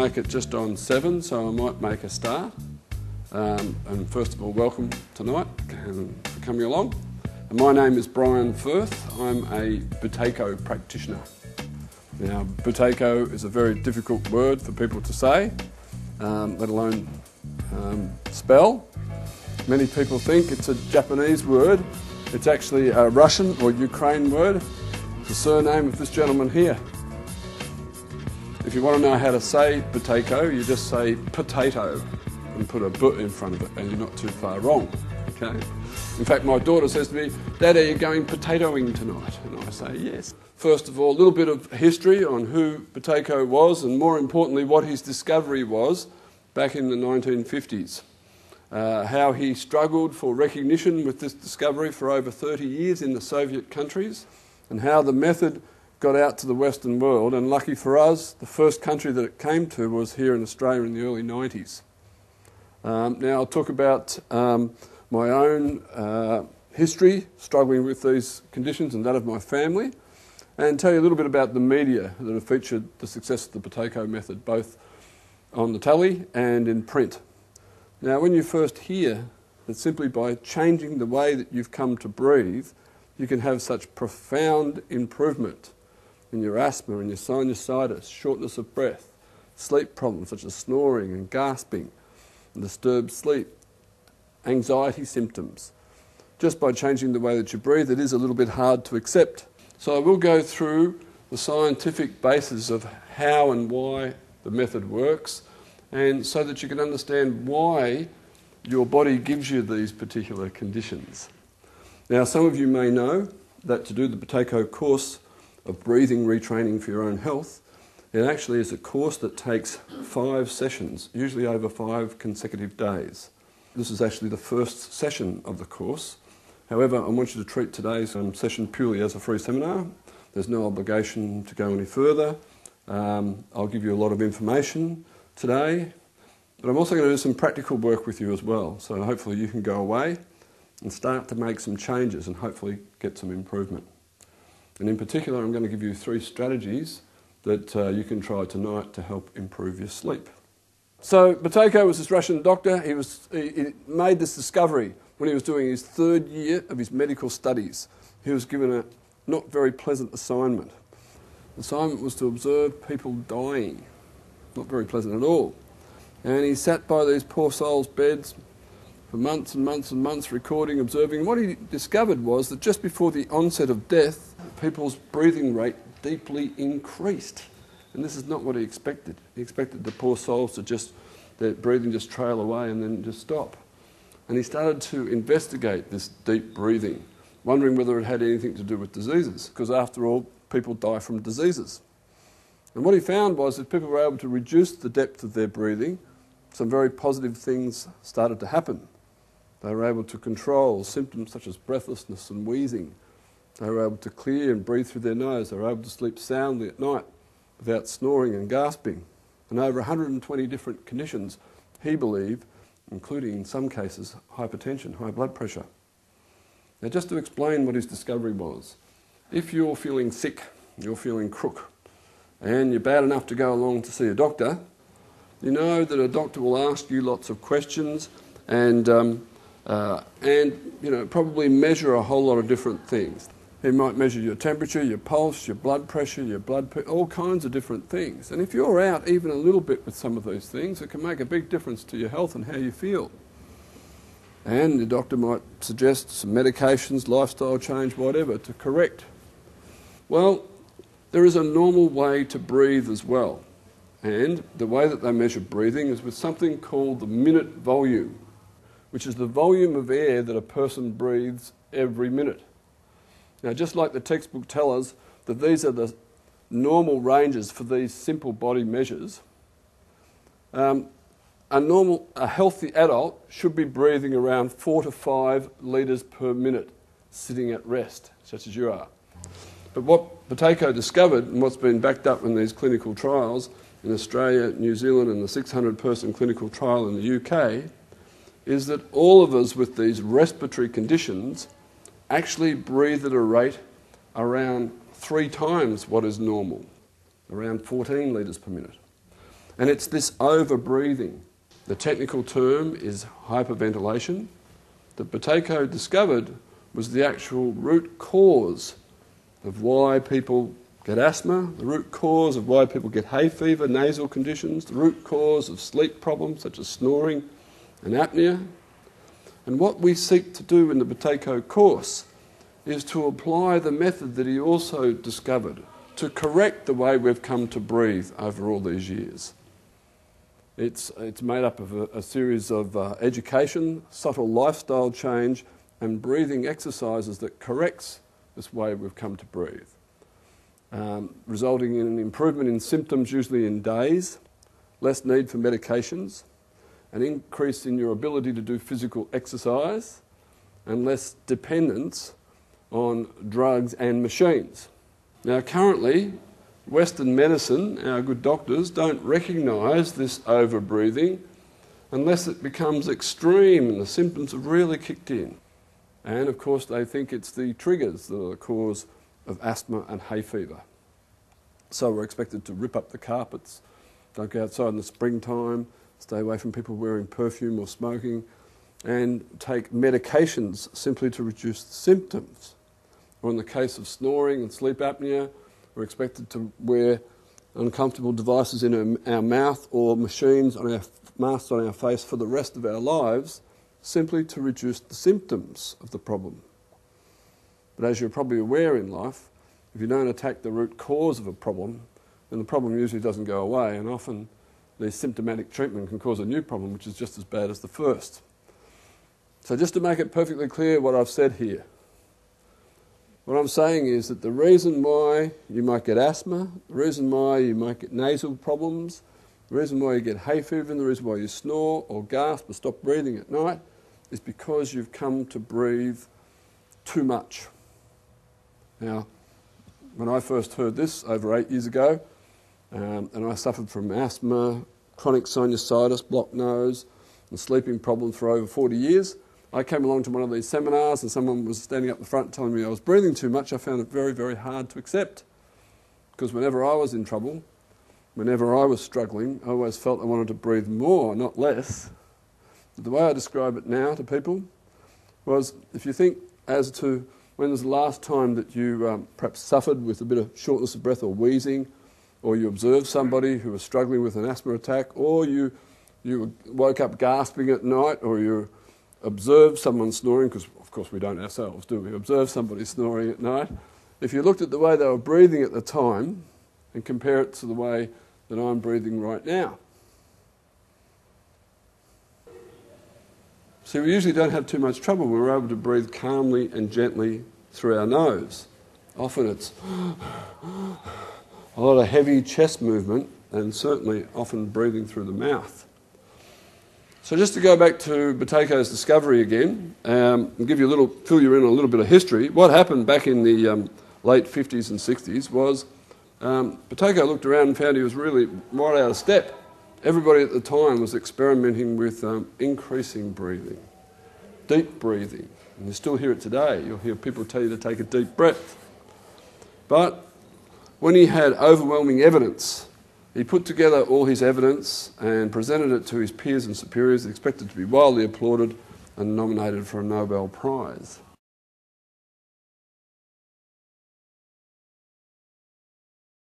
make it just on 7, so I might make a start. And first of all, welcome tonight for coming along. And my name is Firth. I'm a Buteyko practitioner. Now, Buteyko is a very difficult word for people to say, let alone spell. Many people think it's a Japanese word. It's actually a Russian or Ukraine word. It's the surname of this gentleman here. If you want to know how to say Buteyko, you just say potato and put a but in front of it, and you're not too far wrong. Okay? In fact, my daughter says to me, "Dad, are you going potatoing tonight?" And I say, yes. First of all, a little bit of history on who Buteyko was, and more importantly, what his discovery was back in the 1950s. How he struggled for recognition with this discovery for over 30 years in the Soviet countries, and how the method got out to the Western world. And lucky for us, the first country that it came to was here in Australia in the early 90s. Now I'll talk about my own history struggling with these conditions and that of my family, and tell you a little bit about the media that have featured the success of the Buteyko method, both on the telly and in print. Now, when you first hear that simply by changing the way that you've come to breathe, you can have such profound improvement in your asthma and your sinusitis, shortness of breath, sleep problems such as snoring and gasping, and disturbed sleep, anxiety symptoms. Just by changing the way that you breathe, it is a little bit hard to accept. So I will go through the scientific basis of how and why the method works, and so that you can understand why your body gives you these particular conditions. Now, some of you may know that to do the Buteyko course of breathing retraining for your own health, it actually is a course that takes 5 sessions, usually over 5 consecutive days. This is actually the first session of the course. However, I want you to treat today's session purely as a free seminar. There's no obligation to go any further. I'll give you a lot of information today, but I'm also going to do some practical work with you as well. So hopefully you can go away and start to make some changes and hopefully get some improvement. And in particular, I'm going to give you 3 strategies that you can try tonight to help improve your sleep. So Buteyko was this Russian doctor. He made this discovery when he was doing his 3rd year of his medical studies. He was given a not very pleasant assignment. The assignment was to observe people dying. Not very pleasant at all. And he sat by these poor souls' beds for months and months and months, recording, observing. And what he discovered was that just before the onset of death, people's breathing rate deeply increased. And this is not what he expected. He expected the poor souls to just, their breathing just trail away and then just stop. And he started to investigate this deep breathing, wondering whether it had anything to do with diseases, because after all, people die from diseases. And what he found was that people were able to reduce the depth of their breathing. Some very positive things started to happen. They were able to control symptoms such as breathlessness and wheezing. They were able to clear and breathe through their nose. They were able to sleep soundly at night without snoring and gasping. And over 120 different conditions, he believed, including in some cases hypertension, high blood pressure. Now, just to explain what his discovery was, if you're feeling sick, you're feeling crook, and you're bad enough to go along to see a doctor, you know that a doctor will ask you lots of questions and probably measure a whole lot of different things. He might measure your temperature, your pulse, your blood pressure, all kinds of different things. And if you're out even a little bit with some of those things, it can make a big difference to your health and how you feel. And the doctor might suggest some medications, lifestyle change, whatever, to correct. Well, there is a normal way to breathe as well. And the way that they measure breathing is with something called the minute volume, which is the volume of air that a person breathes every minute. Now, just like the textbook tell us that these are the normal ranges for these simple body measures, a healthy adult should be breathing around 4 to 5 litres per minute, sitting at rest, such as you are. But what Buteyko discovered, and what's been backed up in these clinical trials in Australia, New Zealand, and the 600-person clinical trial in the UK, is that all of us with these respiratory conditions actually breathe at a rate around 3 times what is normal, around 14 litres per minute. And it's this over-breathing. The technical term is hyperventilation. That Buteyko discovered was the actual root cause of why people get asthma, the root cause of why people get hay fever, nasal conditions, the root cause of sleep problems such as snoring and apnea. And what we seek to do in the Buteyko course is to apply the method that he also discovered to correct the way we've come to breathe over all these years. It's made up of a series of education, subtle lifestyle change and breathing exercises that corrects this way we've come to breathe, resulting in an improvement in symptoms, usually in days, less need for medications, an increase in your ability to do physical exercise, and less dependence on drugs and machines. Now currently, Western medicine, our good doctors, don't recognise this over-breathing unless it becomes extreme and the symptoms have really kicked in. And of course they think it's the triggers that are the cause of asthma and hay fever. So we're expected to rip up the carpets, don't go outside in the springtime, stay away from people wearing perfume or smoking, and take medications simply to reduce the symptoms. Or in the case of snoring and sleep apnea, we're expected to wear uncomfortable devices in our mouth or machines on our masks on our face for the rest of our lives, simply to reduce the symptoms of the problem. But as you're probably aware in life, if you don't attack the root cause of a problem, then the problem usually doesn't go away, and often the symptomatic treatment can cause a new problem which is just as bad as the first. So just to make it perfectly clear what I've said here, what I'm saying is that the reason why you might get asthma, the reason why you might get nasal problems, the reason why you get hay fever, and the reason why you snore or gasp or stop breathing at night is because you've come to breathe too much. Now, when I first heard this over 8 years ago, and I suffered from asthma, chronic sinusitis, blocked nose, and sleeping problems for over 40 years, I came along to one of these seminars and someone was standing up the front telling me I was breathing too much. I found it very, very hard to accept, because whenever I was in trouble, whenever I was struggling, I always felt I wanted to breathe more, not less. But the way I describe it now to people was, if you think as to when was the last time that you perhaps suffered with a bit of shortness of breath or wheezing, or you observed somebody who was struggling with an asthma attack, or you woke up gasping at night, or you observed someone snoring, because of course we don't ourselves, do we? Observe somebody snoring at night. If you looked at the way they were breathing at the time and compare it to the way that I'm breathing right now. See, we usually don't have too much trouble when we're able to breathe calmly and gently through our nose. Often it's a lot of heavy chest movement, and certainly often breathing through the mouth. So just to go back to Buteyko's discovery again, and fill you in on a little bit of history. What happened back in the late 50s and 60s was Buteyko looked around and found he was really right out of step. Everybody at the time was experimenting with increasing breathing, deep breathing. And you still hear it today. You'll hear people tell you to take a deep breath. But when he had overwhelming evidence, he put together all his evidence and presented it to his peers and superiors, expected to be widely applauded and nominated for a Nobel Prize.